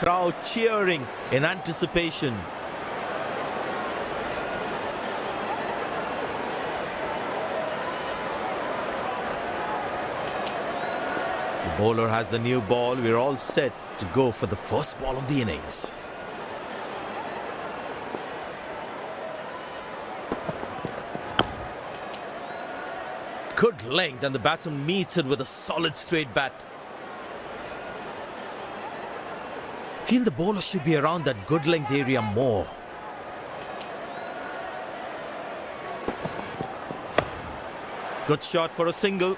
crowd cheering in anticipation. The bowler has the new ball. We're all set to go for the first ball of the innings. Good length, and the batsman meets it with a solid straight bat. Feel the bowler should be around that good length area more. Good shot for a single.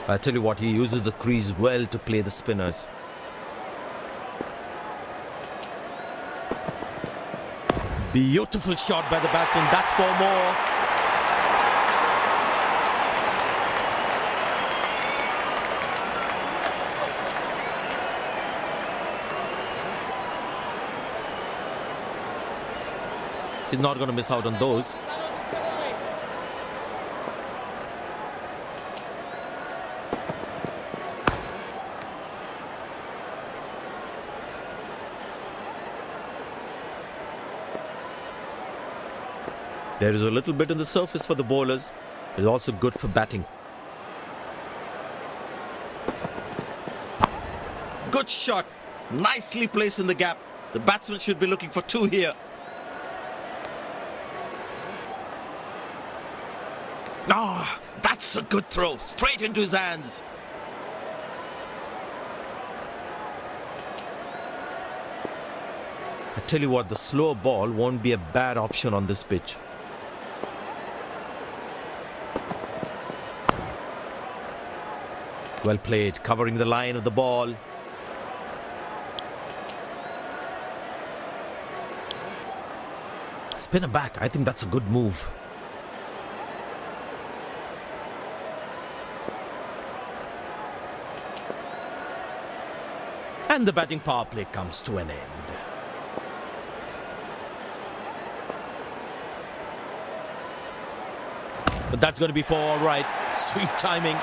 I tell you what, he uses the crease well to play the spinners. Beautiful shot by the batsman. That's for more. He's not going to miss out on those. There is a little bit on the surface for the bowlers. It's also good for batting. Good shot. Nicely placed in the gap. The batsman should be looking for two here. Ah, that's a good throw. Straight into his hands. I tell you what, the slow ball won't be a bad option on this pitch. Well played, covering the line of the ball. Spin him back. I think that's a good move. And the batting power play comes to an end. But that's going to be for all right. Sweet timing.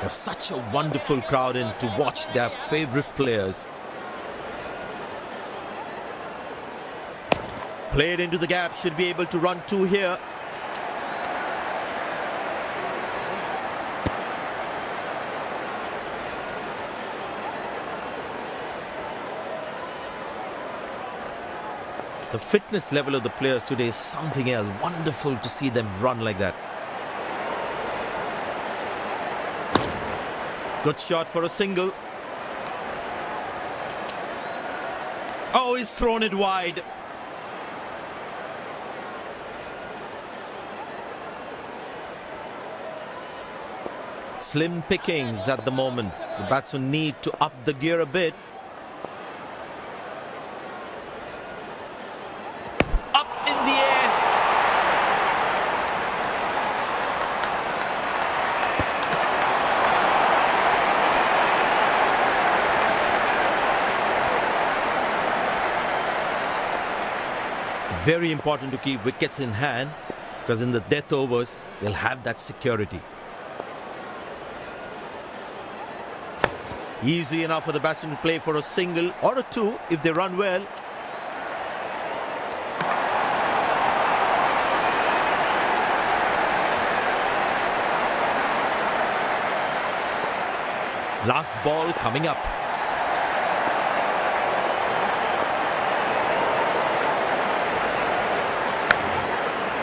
There's such a wonderful crowd in to watch their favorite players. Played into the gap, should be able to run two here. The fitness level of the players today is something else. Wonderful to see them run like that. Good shot for a single. Oh, he's thrown it wide. Slim pickings at the moment. The batsmen need to up the gear a bit. Up in the air. Very important to keep wickets in hand, because in the death overs, they'll have that security. Easy enough for the batsman to play for a single or a two if they run well. Last ball coming up.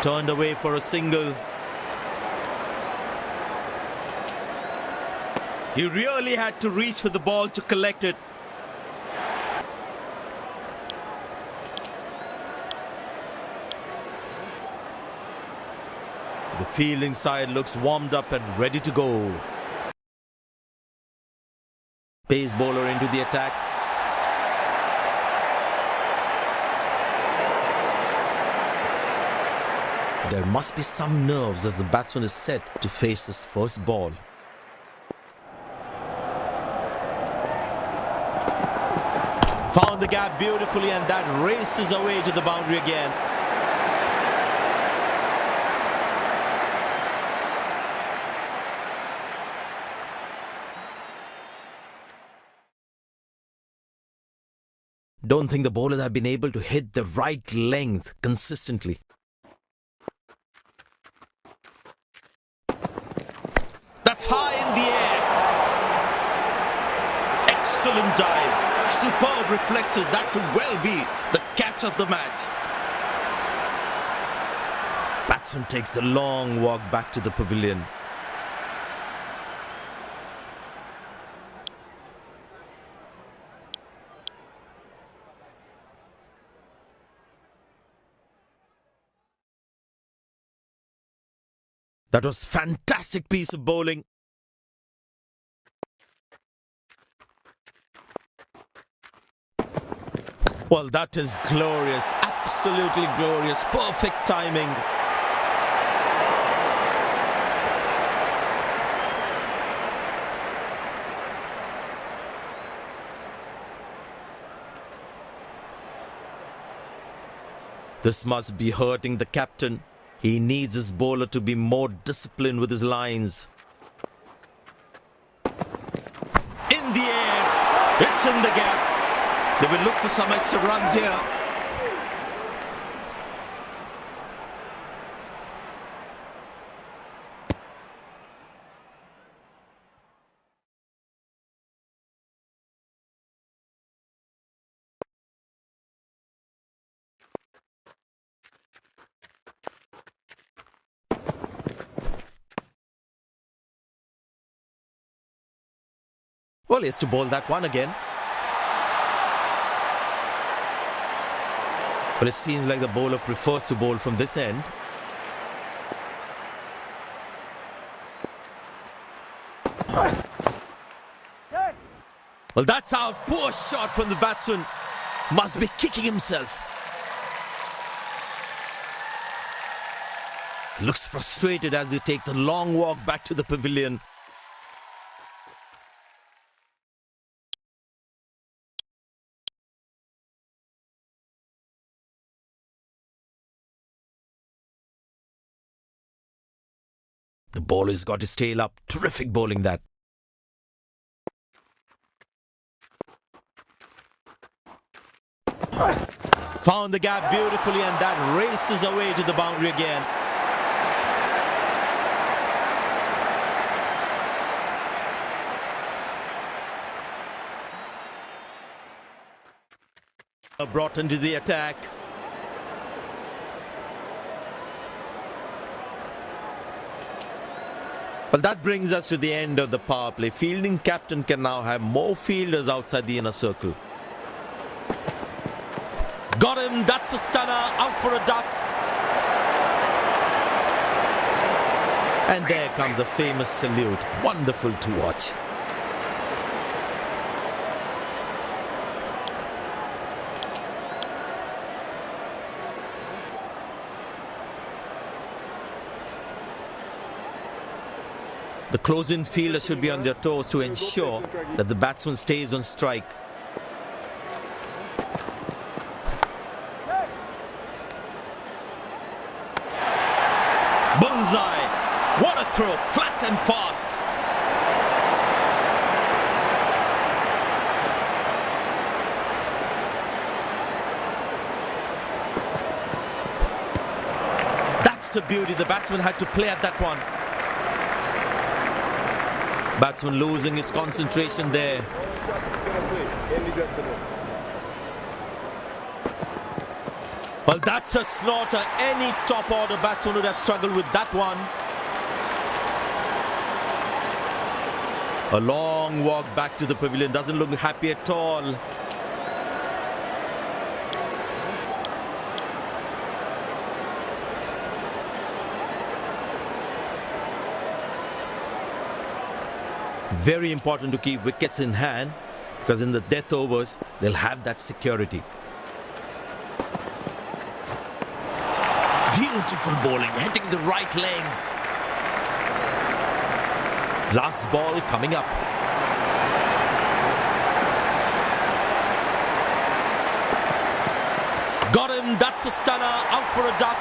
Turned away for a single. He really had to reach for the ball to collect it. The fielding side looks warmed up and ready to go. Pace bowler into the attack. There must be some nerves as the batsman is set to face his first ball. Found the gap beautifully, and that races away to the boundary again. Don't think the bowlers have been able to hit the right length consistently. That's high in the air. Excellent dive. Superb reflexes. That could well be the catch of the match. Batsman takes the long walk back to the pavilion. That was a fantastic piece of bowling. Well, that is glorious. Absolutely glorious. Perfect timing. This must be hurting the captain. He needs his bowler to be more disciplined with his lines. In the air. It's in the gap. They will look for some extra runs here. Well, he has to bowl that one again. But it seems like the bowler prefers to bowl from this end. Well, that's out. Poor shot from the batsman. Must be kicking himself. Looks frustrated as he takes a long walk back to the pavilion. The bowler's got his tail up. Terrific bowling that. Found the gap beautifully, and that races away to the boundary again. Brought into the attack. Well, that brings us to the end of the power play. Fielding captain can now have more fielders outside the inner circle. Got him. That's a stunner. Out for a duck. And there comes the famous salute. Wonderful to watch. The close-in fielder should be on their toes to ensure that the batsman stays on strike. Bullseye! What a throw! Flat and fast! That's a beauty. The batsman had to play at that one. Batsman losing his concentration there. Well, that's a slaughter. Any top order batsman would have struggled with that one. A long walk back to the pavilion. Doesn't look happy at all. Very important to keep wickets in hand, because in the death overs, they'll have that security. Beautiful bowling, hitting the right lanes. Last ball coming up. Got him, that's a stunner, out for a duck.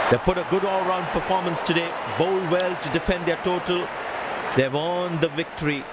They put a good all-round performance today, bowled well to defend their total. They've earned the victory.